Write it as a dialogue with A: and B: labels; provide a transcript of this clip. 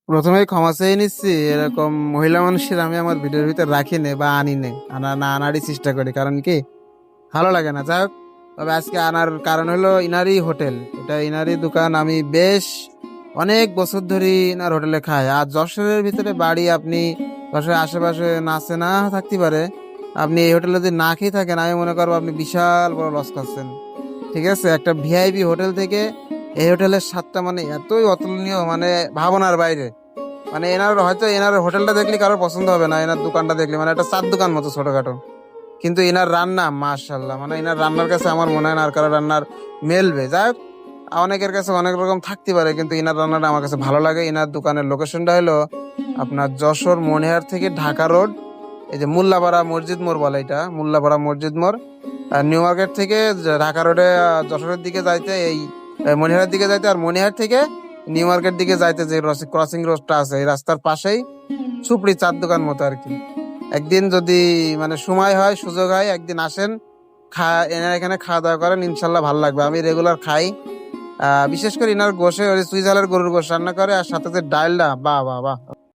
A: প্রথমেই ক্ষমা চেয়ে নিচ্ছি, এরকম মহিলা মানুষের আমি আমার ভিডিওর ভিতরে রাখি নে বা আনি নে, আনারই চেষ্টা করি, কারণ কি ভালো লাগে না। যাই হোক, তবে আজকে আনার কারণ হলো ইনারই হোটেল, এটা ইনারই দোকান। আমি বেশ অনেক বছর ধরে ইনার হোটেলে খাই। আর যশোরের ভিতরে বাড়ি, আপনি যশোরের আশেপাশে না আছে না থাকতে পারে, আপনি এই হোটেলে যদি না খেয়ে থাকেন আমি মনে করবো আপনি বিশাল বড় লস খাচ্ছেন। ঠিক আছে, একটা ভিআইপি হোটেল থেকে এই হোটেলের স্বাদটা মানে এতই অতুলনীয়, মানে ভাবনার বাইরে। মানে এনার হয়তো এনার হোটেলটা দেখলে কারোর পছন্দ হবে না, এনার দোকানটা দেখলে মানে একটা চার দোকান মতো ছোটখাটো, কিন্তু এনার রান্না মাশাল্লাহ, মানে এনার রান্নার কাছে আমার মনে হয় না আর কারো রান্নার মেলবে। যাই হোক, অনেকের কাছে অনেক রকম থাকতে পারে, কিন্তু এনার রান্নাটা আমার কাছে ভালো লাগে। এনার দোকানের লোকেশনটা হলো আপনার যশোর মনিহার থেকে ঢাকা রোড, এই যে মোল্লাপাড়া মসজিদ মোড় বলে, এটা মোল্লাপাড়া মসজিদ মোড়। আর নিউ মার্কেট থেকে ঢাকা রোডে যশোরের দিকে যাইতে এই মনিহারের দিকে যাইতে, আর মনিহার থেকে নিউ মার্কেট দিকে যাইতে যে ক্রসিং রোডটা আছে এই রাস্তার পাশেই সুপড়ি চার দোকান মতো আর কি। একদিন যদি মানে সময় হয় সুযোগ হয় একদিন আসেন, এনার এখানে খাওয়া দাওয়া করেন, ইনশাল্লাহ ভালো লাগবে। আমি রেগুলার খাই। বিশেষ করে ইনার গোশে ওই সুইজারল্যান্ডের গরুর গোশ রান্না করে, আর সাথে যে ডালটা, বাহ বাহ বাহ।